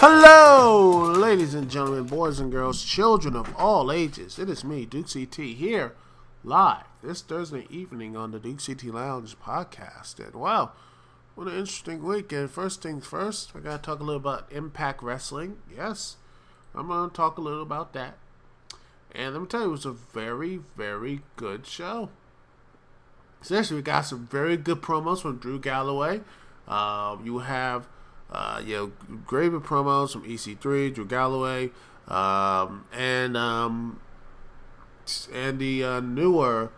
Hello, ladies and gentlemen, boys and girls, children of all ages. It is me, Dukect, here live this Thursday evening on the Dukect Lounge podcast. And wow, what an interesting weekend. First things first, I got to talk a little about Impact Wrestling. Yes, I'm going to talk a little about that. And let me tell you, it was a very, very good show. Seriously, we got some very good promos from Drew Galloway. You have great promos from EC3, Drew Galloway, and the newer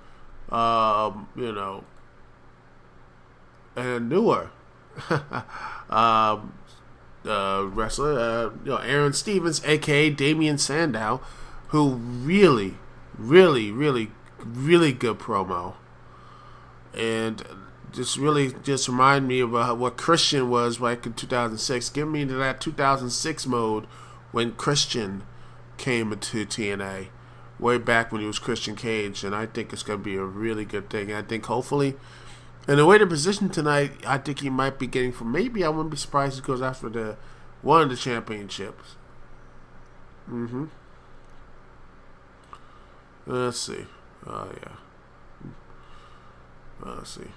wrestler, Aaron Stevens, aka Damian Sandow, who really good promo, and just remind me about what Christian was like in 2006. Get me into that 2006 mode when Christian came into TNA, way back when he was Christian Cage, and I think it's going to be a really good thing. I think hopefully, and the way they're positioned tonight, I think he might be getting for maybe I wouldn't be surprised if he goes after one of the championships. Let's see. Oh yeah. Let's see.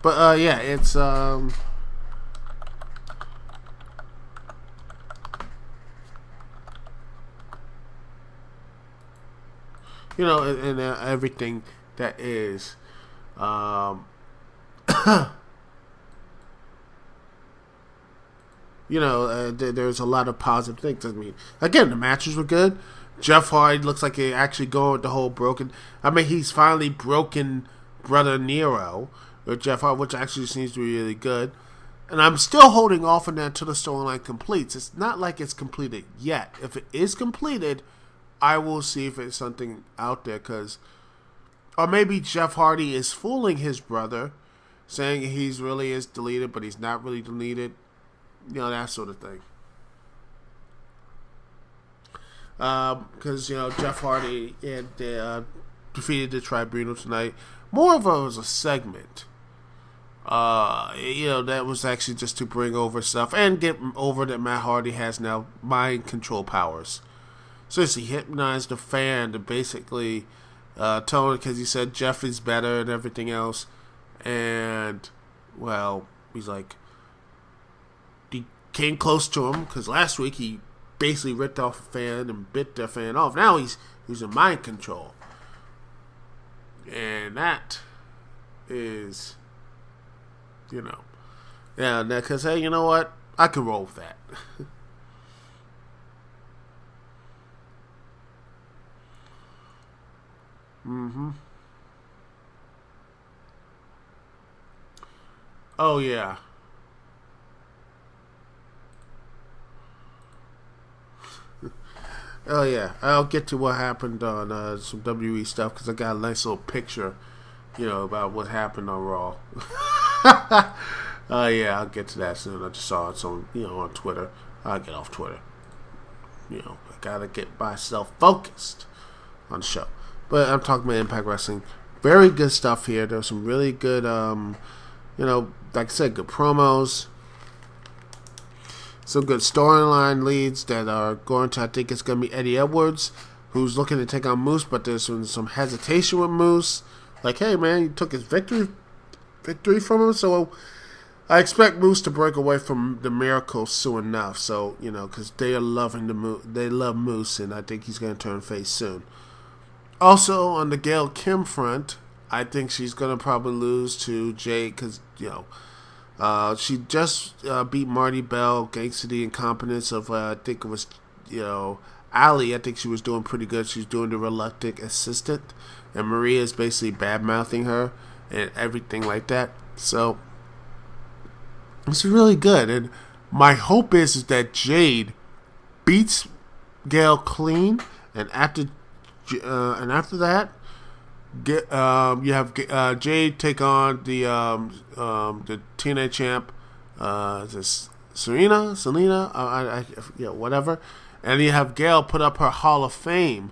But yeah, it's and everything that is there's a lot of positive things. I mean, again, the matches were good. Jeff Hardy looks like he actually going with the whole broken. I mean, he's finally broken Brother Nero with Jeff Hardy, which actually seems to be really good. And I'm still holding off on that until the storyline completes. It's not like it's completed yet. If it is completed, I will see if there's something out there. Or maybe Jeff Hardy is fooling his brother, saying he's really is deleted, but he's not really deleted. That sort of thing. Because Jeff Hardy had defeated the Tribunal tonight. More of it was a segment. That was actually just to bring over stuff and get over that Matt Hardy has now mind control powers. So he hypnotized the fan to basically tell him, because he said Jeff is better and everything else, and well, he's like, he came close to him because last week he basically ripped off a fan and bit the fan off. Now he's in mind control. And that is, because, hey, you know what? I can roll with that. Oh, yeah. Oh yeah, I'll get to what happened on some WWE stuff because I got a nice little picture, about what happened on Raw. Yeah, I'll get to that soon. I just saw it on Twitter. I'll get off Twitter. I gotta get myself focused on the show. But I'm talking about Impact Wrestling. Very good stuff here. There's some really good, like I said, good promos. Some good storyline leads that are going to, I think it's going to be Eddie Edwards, who's looking to take on Moose, but there's some hesitation with Moose. Like, hey, man, you took his victory from him, so I expect Moose to break away from the Miracle soon enough. So, because they are loving they love Moose, and I think he's going to turn face soon. Also, on the Gail Kim front, I think she's going to probably lose to Jade, because, she just beat Marty Bell, thanks to the incompetence of, I think it was, Ali. I think she was doing pretty good. She's doing the reluctant assistant, and Maria is basically bad-mouthing her and everything like that. So, it's really good. And my hope is that Jade beats Gail clean, and after that, you have Jade take on the TNA champ, Selena, whatever, and you have Gail put up her Hall of Fame,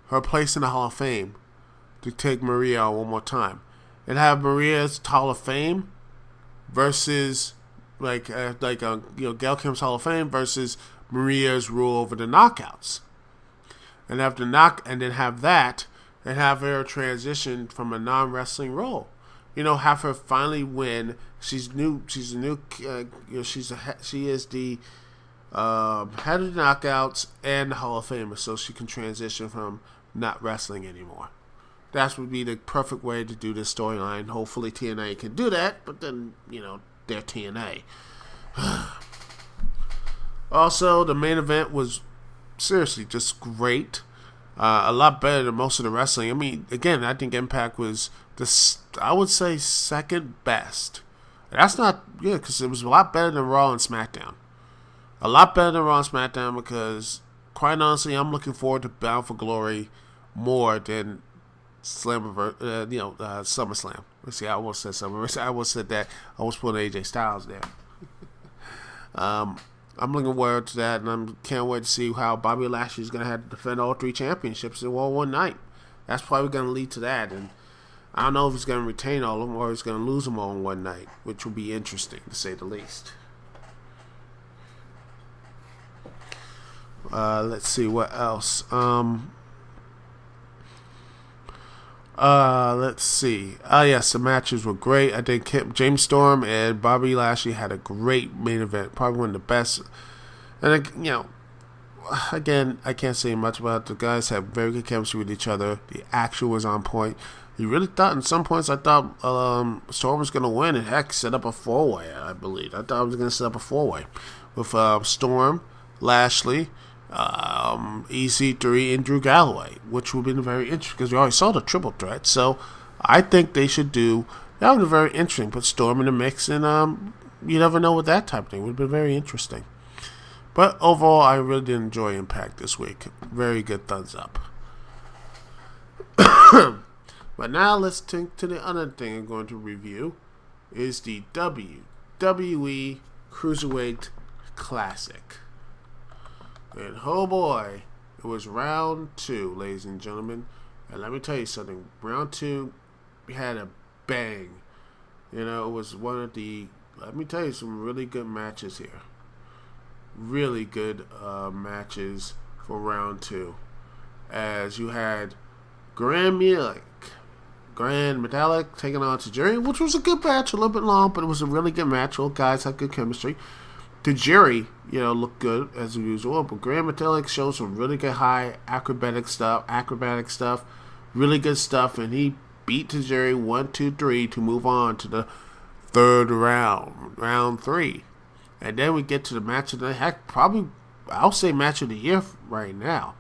her place in the Hall of Fame, to take Maria on one more time. and have Maria's Hall of Fame versus Gail Kim's Hall of Fame versus Maria's rule over the knockouts, and have then have that, and have her transition from a non-wrestling role. Have her finally win. She is the head of the knockouts and the Hall of Famer, so she can transition from not wrestling anymore. That would be the perfect way to do this storyline. Hopefully TNA can do that, but then, they're TNA. Also, the main event was seriously just great. A lot better than most of the wrestling. I mean, again, I think Impact was I would say second best. And that's not good, because it was a lot better than Raw and SmackDown. A lot better than Raw and SmackDown, because quite honestly, I'm looking forward to Bound for Glory more than SummerSlam. Let's see, I almost said SummerSlam. I almost said that. I almost put AJ Styles there. I'm looking forward to that, and I can't wait to see how Bobby Lashley is going to have to defend all 3 championships in one night. That's probably going to lead to that, and I don't know if he's going to retain all of them or he's going to lose them all in one night, which will be interesting, to say the least. Let's see what else. Let's see. Yes, the matches were great. I think James Storm and Bobby Lashley had a great main event. Probably one of the best. And, again, I can't say much about it. The guys have very good chemistry with each other. The action was on point. You really thought, in some points, I thought Storm was going to win, and heck, set up a 4-way, I believe. I thought I was going to set up a 4-way with Storm, Lashley, EC3, and Drew Galloway, which would have been very interesting, because we already saw the triple threat. So I think they should do that. Would be very interesting. Put Storm in the mix, and you never know with that type of thing. Would have been very interesting. But overall, I really did enjoy Impact this week. Very good thumbs up. But now let's take to the other thing I'm going to review, is the WWE Cruiserweight Classic. And oh boy, it was round 2, ladies and gentlemen. And let me tell you something, round 2 had a bang. It was one of the, let me tell you, some really good matches here. Really good matches for round 2. As you had Grand Metalik taking on Tajiri, which was a good match, a little bit long, but it was a really good match. All guys had good chemistry. Tajiri, looked good as usual, but Grand Metalik showed some really good high acrobatic stuff, really good stuff, and he beat Tajiri 1, 2, 3 to move on to the third round 3. And then we get to the match of the heck, probably, I'll say match of the year right now.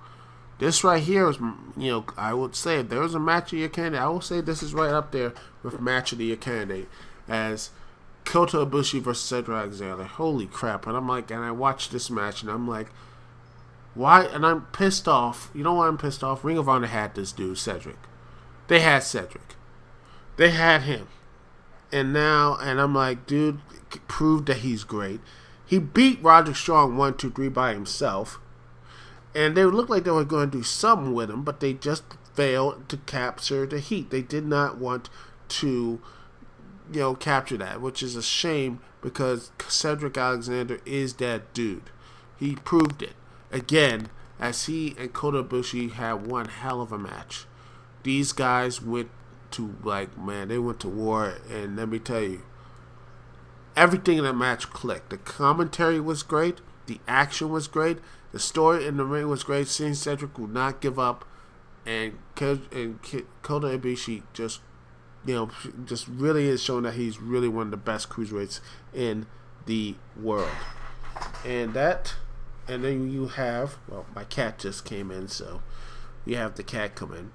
This right here is, I would say if there was a match of your candidate, I will say this is right up there with match of the year candidate, as Kota Ibushi versus Cedric Alexander. Holy crap. And I watched this match and I'm like, why? And I'm pissed off. You know why I'm pissed off? Ring of Honor had this dude, Cedric. They had Cedric. They had him. And I'm like, dude, proved that he's great. He beat Roderick Strong 1, 2, 3 by himself. And they looked like they were going to do something with him, but they just failed to capture the heat. They did not want to, capture that, which is a shame, because Cedric Alexander is that dude. He proved it. Again, as he and Kota Ibushi had one hell of a match. These guys went to, they went to war, and let me tell you, everything in that match clicked. The commentary was great. The action was great. The story in the ring was great. Seeing Cedric would not give up, and Kota Ibushi just really is showing that he's really one of the best cruiserweights in the world. And then you have, my cat just came in, so you have the cat come in.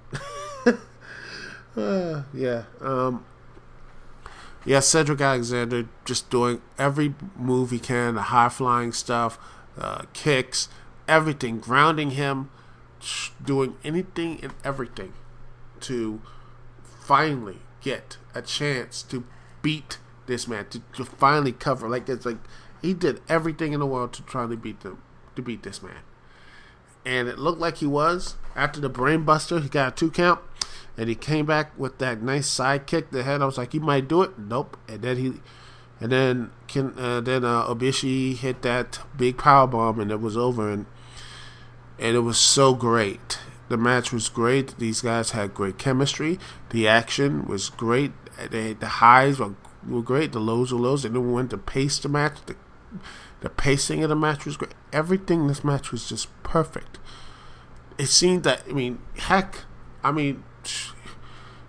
Cedric Alexander just doing every move he can, the high flying stuff, kicks, everything, grounding him, doing anything and everything to finally get a chance to beat this man, to finally cover. He did everything in the world to try to beat this man. And it looked like he was. After the brain buster, he got a 2 count. and he came back with that nice side kick to the head. I was like, he might do it. Nope. And then Obishi hit that big power bomb, and it was over. And it was so great. The match was great. These guys had great chemistry. The action was great. The highs were great. The lows were lows. And then we went to pace the match. The pacing of the match was great. Everything in this match was just perfect. It seemed that,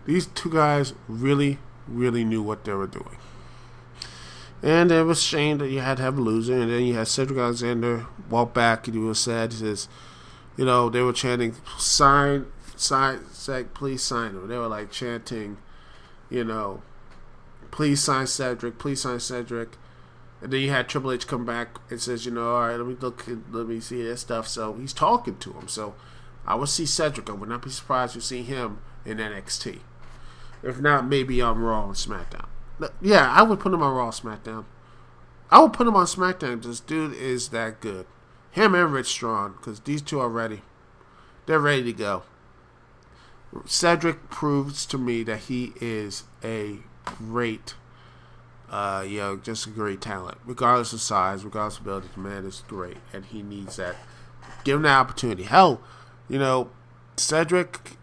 these two guys really, really knew what they were doing. And it was a shame that you had to have a loser. And then you had Cedric Alexander walk back, and he was sad. He says, they were chanting, sign, please sign him. They were like chanting, please sign Cedric, please sign Cedric. And then you had Triple H come back and says, all right, let me see this stuff. So he's talking to him. So I would see Cedric. I would not be surprised to see him in NXT. If not, maybe on Raw and SmackDown. But yeah, I would put him on Raw and SmackDown. I would put him on SmackDown. This dude is that good. Him and Rich Strong, because these two are ready. They're ready to go. Cedric proves to me that he is a great, just a great talent. Regardless of size, regardless of ability, the man is great, and he needs that. Give him the opportunity. Hell, Cedric,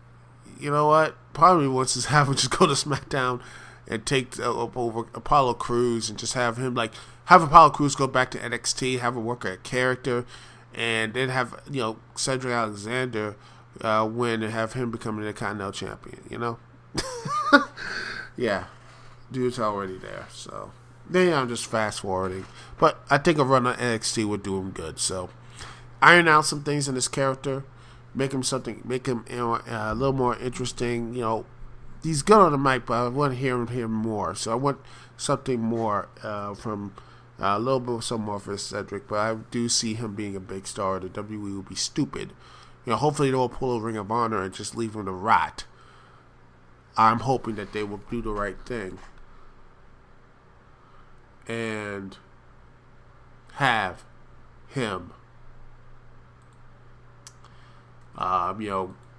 probably wants to have him just go to SmackDown and take over Apollo Crews and just have him have Apollo Crews go back to NXT, have him work a character, and then have Cedric Alexander win and have him become the Intercontinental Champion. Yeah, dude's already there. So then I'm just fast forwarding, but I think a run on NXT would do him good. So iron out some things in his character, make him a little more interesting. He's good on the mic, but I want to hear him more. So I want something more from a little bit of some more for Cedric. But I do see him being a big star. The WWE will be stupid. Hopefully they will pull a Ring of Honor and just leave him to rot. I'm hoping that they will do the right thing and have him,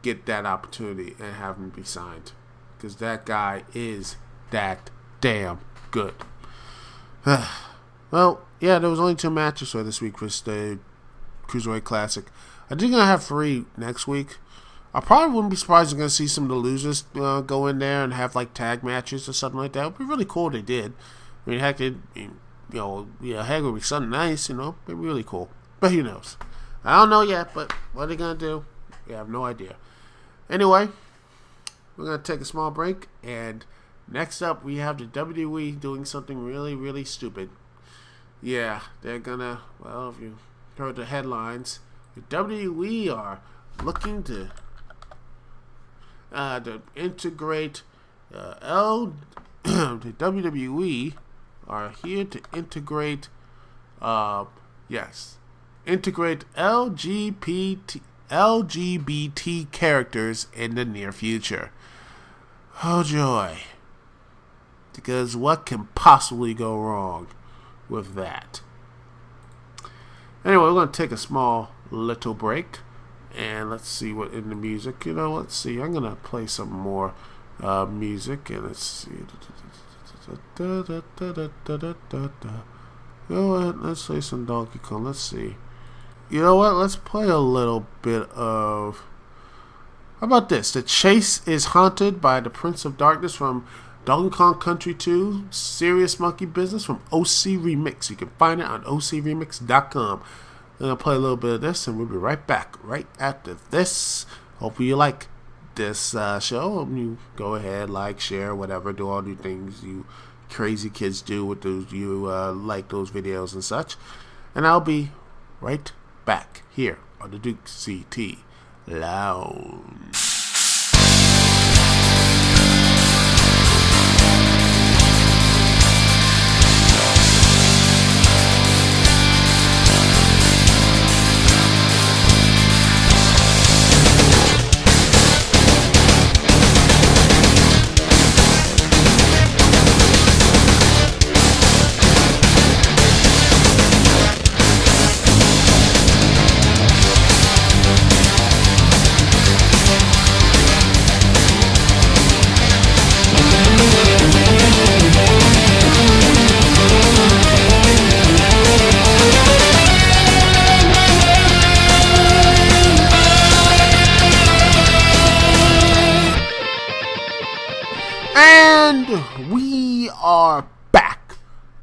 get that opportunity and have him be signed. Because that guy is that damn good. Well, yeah, there was only 2 matches for this week for the Cruiserweight Classic. I think I'm going to have 3 next week. I probably wouldn't be surprised if I'm going to see some of the losers go in there and have tag matches or something like that. It would be really cool if they did. Heck, it would be something nice, it'd be really cool. But who knows? I don't know yet, but what are they going to do? I have no idea. Anyway, we're going to take a small break, and next up we have the WWE doing something really, really stupid. Yeah, they're going to, if you heard the headlines, the WWE are looking to integrate the WWE are here to integrate integrate LGBT characters in the near future. Oh joy. Because what can possibly go wrong with that? Anyway, we're going to take a small little break. And let's see what in the music. Let's see. I'm going to play some more music. And let's see. Let's play some Donkey Kong. Let's see. Let's play a little bit of... How about this? The chase is haunted by the Prince of Darkness from Donkey Kong Country 2. Serious Monkey Business from OC Remix. You can find it on ocremix.com. I'm going to play a little bit of this, and we'll be right back right after this. Hopefully you like this show. You go ahead, share, whatever. Do all the things you crazy kids do with those. You like those videos and such. And I'll be right back here on the Dukect Lounge.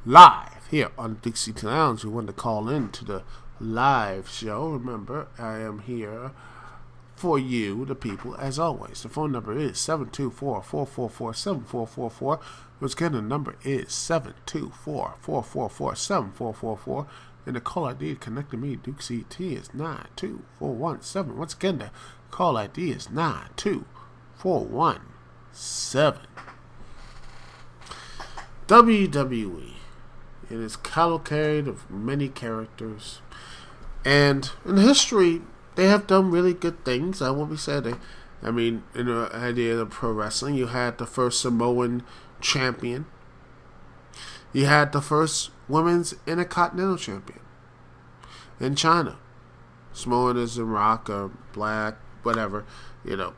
live here on Dukect Lounge. You want to call in to the live show. Remember, I am here for you, the people, as always. The phone number is 724-444-7444. Once again, the number is 724-444-7444. And the call ID connecting me, Dukect, is 92417. Once again, the call ID is 92417. WWE. It is cavalcade of many characters. And in history, they have done really good things. I will be said. In the idea of pro wrestling, you had the first Samoan champion. You had the first women's intercontinental champion in China. Samoan is in rock or black, whatever. The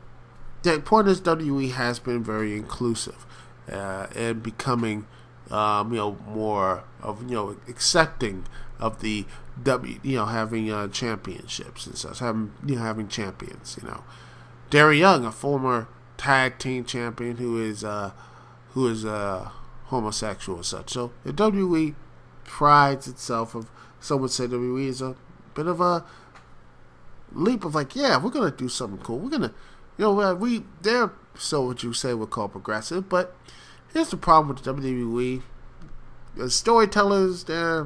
point is, WWE has been very inclusive and becoming, more of accepting of the having championships and such, having champions. Darry Young, a former tag team champion who is homosexual and such. So the WWE prides itself of, some would say WWE is a bit of a leap of we're gonna do something cool. We're gonna, they're, so what you say we're called progressive, but here's the problem with the WWE. The storytellers, they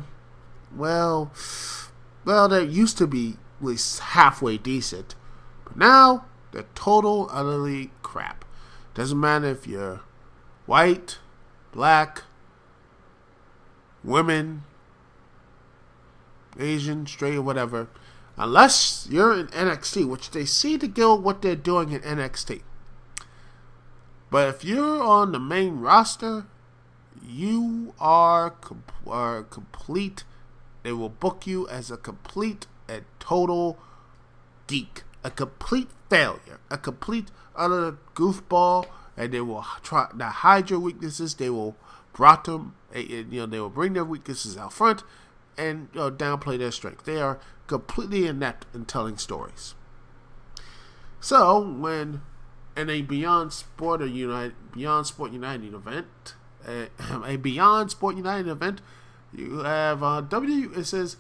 used to be at least halfway decent, but now they're total, utterly crap. Doesn't matter if you're white, black, women, Asian, straight, or whatever, unless you're in NXT, which they see to go what they're doing in NXT. But if you're on the main roster, you are complete. They will book you as a complete and total geek, a complete failure, a complete utter goofball, and they will try to hide your weaknesses. They will they will bring their weaknesses out front and downplay their strength. They are completely inept in telling stories. So when in a Beyond Sport United event, you have it says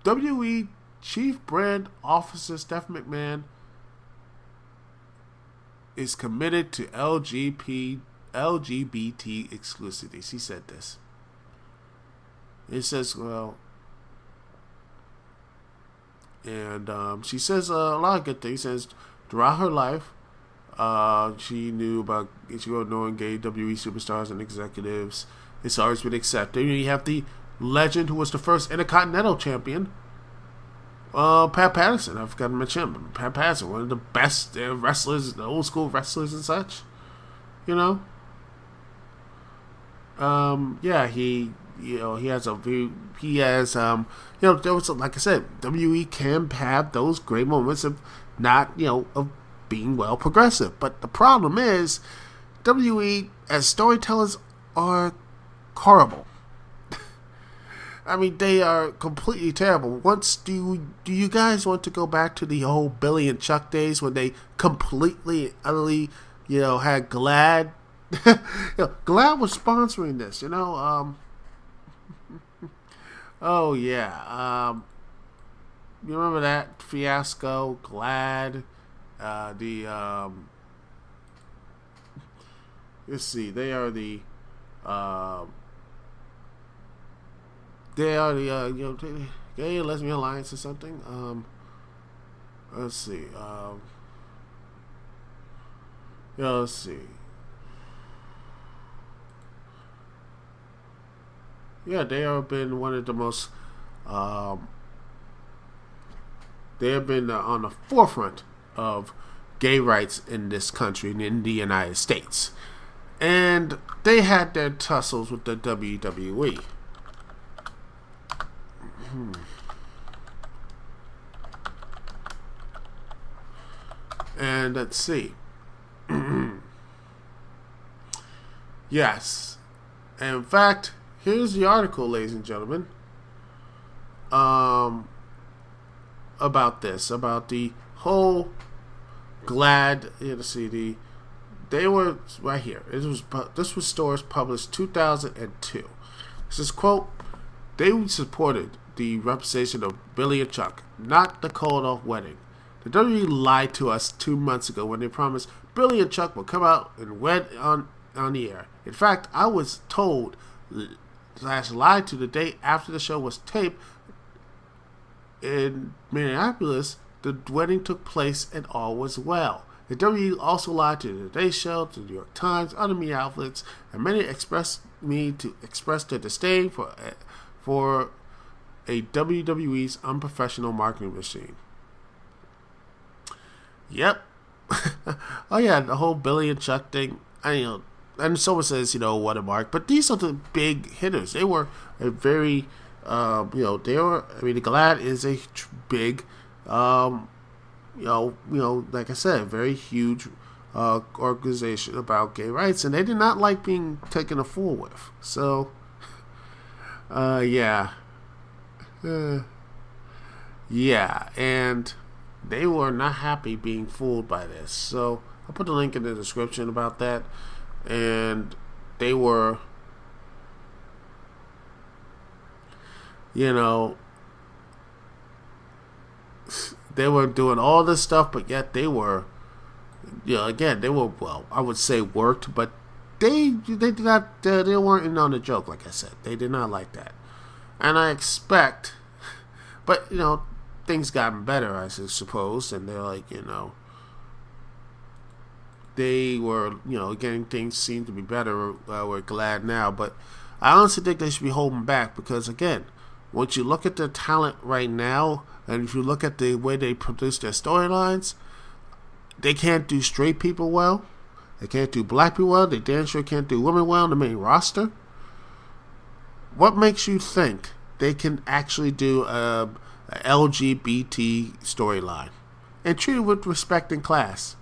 WWE Chief Brand Officer Stephanie McMahon is committed to LGBT exclusivity. She said this. It says, she says a lot of good things. She says throughout her life, she knew about knowing gay WWE superstars and executives. It's always been accepted. You have the legend who was the first Intercontinental Champion, Pat Patterson. I forgot to mention him. Pat Patterson, one of the best wrestlers, the old school wrestlers and such. He has there was, like I said, WWE can have those great moments of not, of being well progressive. But the problem is, WWE as storytellers are horrible. They are completely terrible. Do you guys want to go back to the whole Billy and Chuck days when they completely, utterly, had GLAD? GLAD was sponsoring this, Oh yeah. You remember that fiasco? GLAD. Let's see. They are the Gay and Lesbian Alliance or something. Let's see. Let's see. Yeah, they have been one of the most. They have been on the forefront of gay rights in this country, in the United States, and they had their tussles with the WWE. And let's see. Yes, and in fact, here's the article, ladies and gentlemen, about this, about the whole GLAD. Let's see, they were right here. This was stores published 2002. It says, quote, they supported the representation of Billy and Chuck, not the called-off wedding. The WWE lied to us 2 months ago when they promised Billy and Chuck would come out and wed on the air. In fact, I was told / lied to the day after the show was taped in Minneapolis. The wedding took place and all was well. The WWE also lied to the Today Show, to the New York Times, other media outlets, and many expressed their disdain for a WWE's unprofessional marketing machine. Yep. Oh yeah, the whole Billy and Chuck thing. And someone says, what a mark. But these are the big hitters. They were a very, the GLAAD is a big, like I said, a very huge organization about gay rights, and they did not like being taken a fool with. So, yeah, and they were not happy being fooled by this. So I'll put the link in the description about that. And they were, they were doing all this stuff, but yet they were, they were, well, I would say worked, but they did not, they weren't in on the joke, like I said. They did not like that. And I expect, but, things gotten better, I suppose, and they're like, they were, getting things seem to be better. We're glad now, but I honestly think they should be holding back because, again, once you look at their talent right now, and if you look at the way they produce their storylines, they can't do straight people well. They can't do black people well. They damn sure can't do women well in the main roster. What makes you think they can actually do a LGBT storyline and treat it with respect and class?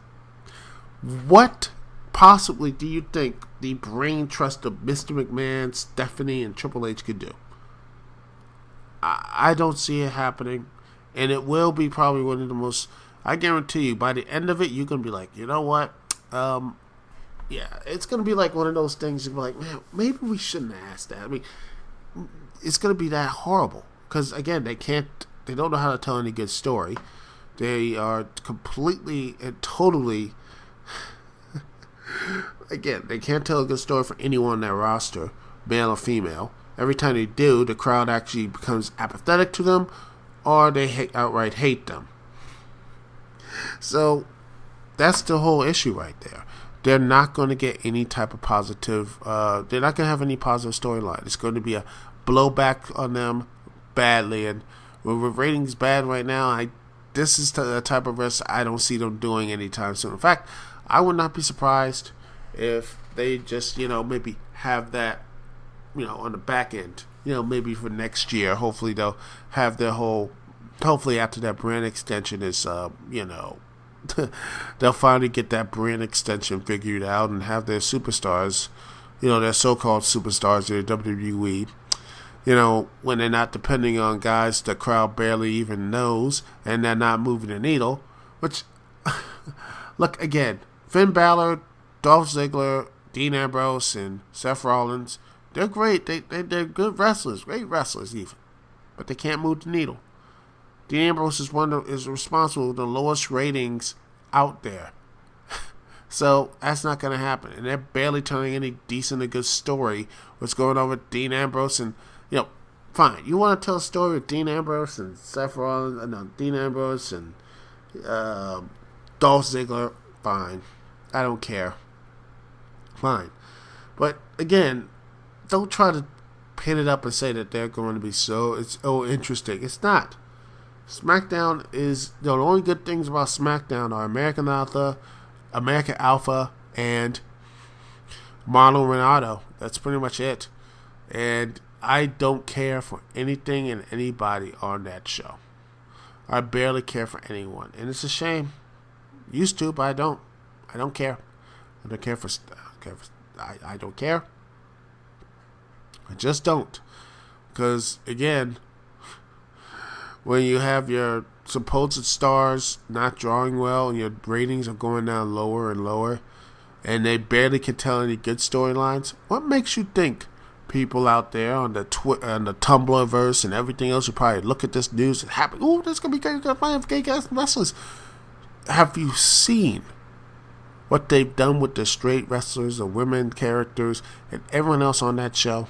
What possibly do you think the brain trust of Mr. McMahon, Stephanie, and Triple H could do? I don't see it happening, and it will be probably one of the most, I guarantee you, by the end of it, you're going to be like, you know what? It's going to be like one of those things, you're like, man, maybe we shouldn't have asked that. I mean, it's going to be that horrible, because, again, they don't know how to tell any good story. They are completely and totally... Again, they can't tell a good story for anyone on their roster, male or female. Every time they do, the crowd actually becomes apathetic to them, or they outright hate them. So, that's the whole issue right there. They're not going to get any type of positive, they're not going to have any positive storyline. It's going to be a blowback on them badly, and with ratings bad right now, this is the type of risk I don't see them doing anytime soon. In fact, I would not be surprised if they just, maybe have that, on the back end, maybe for next year. Hopefully they'll have their hopefully after that brand extension is, they'll finally get that brand extension figured out and have their superstars, their so-called superstars, their WWE, when they're not depending on guys the crowd barely even knows and they're not moving the needle, which, look, again, Finn Balor, Dolph Ziggler, Dean Ambrose, and Seth Rollins, they're great. They're good wrestlers, great wrestlers even. But they can't move the needle. Dean Ambrose is responsible for the lowest ratings out there. So that's not going to happen. And they're barely telling any decent or good story what's going on with Dean Ambrose. And, fine. You want to tell a story with Dean Ambrose and Seth Rollins, Dean Ambrose and Dolph Ziggler, fine. I don't care. Fine. But, again, don't try to pin it up and say that they're going to be so interesting. It's not. SmackDown is, the only good things about SmackDown are American Alpha, and Marlon Renato. That's pretty much it. And I don't care for anything and anybody on that show. I barely care for anyone. And it's a shame. Used to, but I don't. I don't care. I don't care for... I don't care. I just don't. Because, again, when you have your supposed stars not drawing well and your ratings are going down lower and lower, and they barely can tell any good storylines, what makes you think people out there on the on the Tumblrverse and everything else, you probably look at this news and happen. Oh, there's gonna be gay guys wrestlers. Have you seen what they've done with the straight wrestlers, the women characters, and everyone else on that show?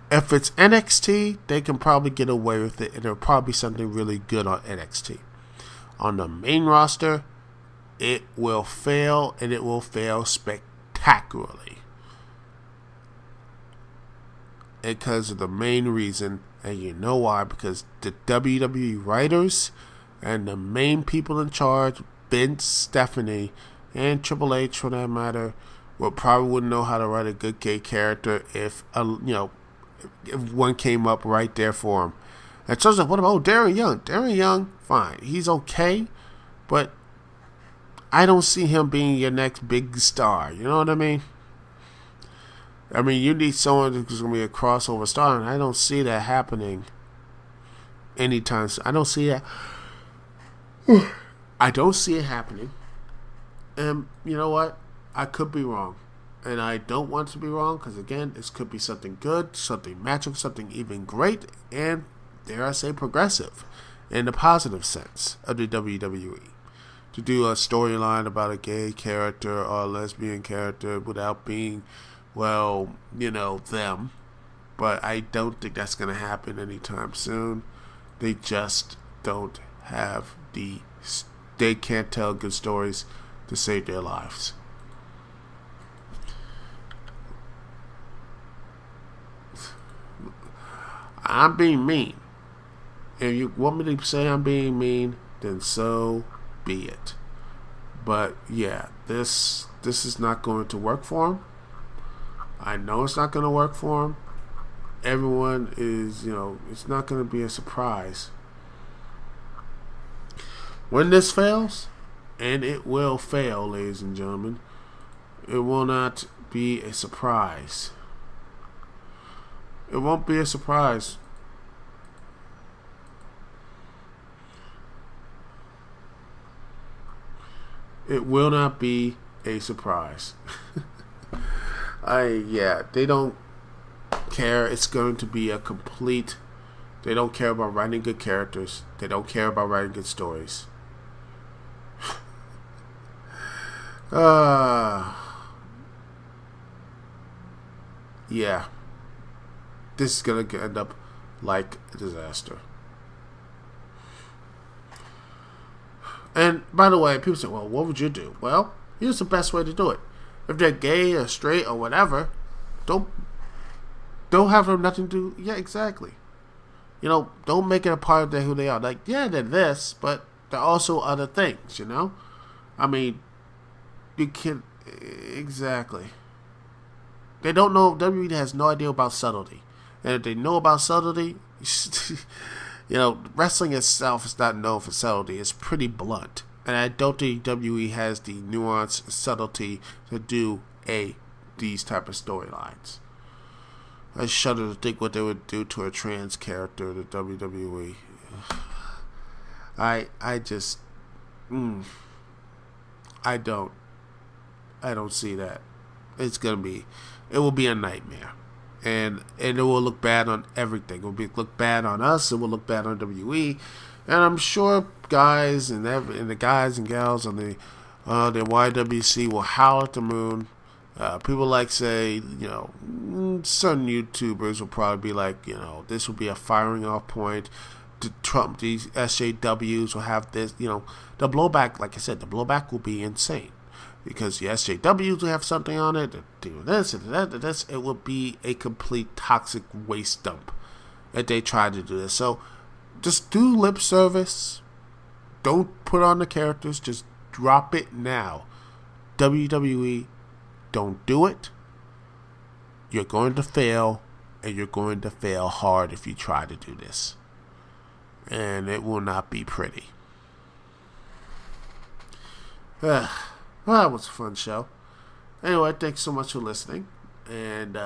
If it's NXT, they can probably get away with it, and there'll probably be something really good on NXT. On the main roster, it will fail, and it will fail spectacularly. Because of the main reason, and you know why, because the WWE writers and the main people in charge, Vince, Stephanie, and Triple H for that matter, probably wouldn't know how to write a good gay character if if one came up right there for him. And so what about Darren Young? Darren Young, fine, he's okay, but I don't see him being your next big star. You know what I mean? I mean, you need someone who's going to be a crossover star, and I don't see that happening anytime soon. I don't see that. I don't see it happening. And you know what? I could be wrong. And I don't want to be wrong because, again, this could be something good, something magical, something even great, and, dare I say, progressive in the positive sense of the WWE. To do a storyline about a gay character or a lesbian character without being, them. But I don't think that's going to happen anytime soon. They just don't have they can't tell good stories to save their lives. I'm being mean. If you want me to say I'm being mean, then so be it. But yeah, this is not going to work for him. I know it's not going to work for him. Everyone is, it's not going to be a surprise. When this fails, and it will fail, ladies and gentlemen, it will not be a surprise. It won't be a surprise. It will not be a surprise. They don't care. It's going to be a complete. They don't care about writing good characters. They don't care about writing good stories. This is going to end up like a disaster. And by the way, people say, well, what would you do? Well, here's the best way to do it. If they're gay or straight or whatever, don't have them nothing to do. Yeah, exactly. Don't make it a part of who they are. Like, yeah, they're this, but they're also other things, I mean, you can exactly. They don't know. WWE has no idea about subtlety, and if they know about subtlety, wrestling itself is not known for subtlety. It's pretty blunt, and I don't think WWE has the nuance, subtlety to do these type of storylines. I shudder to think what they would do to a trans character in the WWE. I just, I don't see that. It will be a nightmare. And it will look bad on everything. It will look bad on us. It will look bad on WWE. And I'm sure guys and the guys and gals on the YWC will howl at the moon. People certain YouTubers will probably be like, this will be a firing off point. Trump, these SJWs will have this, the blowback, like I said, the blowback will be insane. Because the SJWs will have something on it, doing this and that, it will be a complete toxic waste dump if they try to do this. So just do lip service. Don't put on the characters. Just drop it now. WWE, don't do it. You're going to fail, and you're going to fail hard if you try to do this. And it will not be pretty. Well, that was a fun show. Anyway, thanks so much for listening. And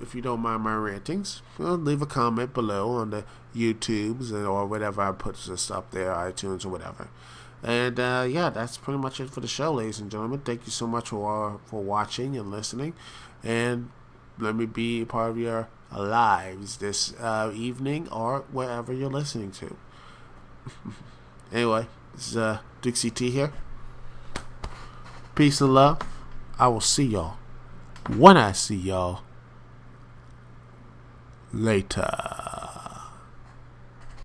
if you don't mind my rantings, leave a comment below on the YouTubes or whatever I put this up there, iTunes or whatever. And that's pretty much it for the show, ladies and gentlemen. Thank you so much for watching and listening. And let me be a part of your lives this evening or wherever you're listening to. Anyway, this is Dukect here. Peace and love. I will see y'all when I see y'all later.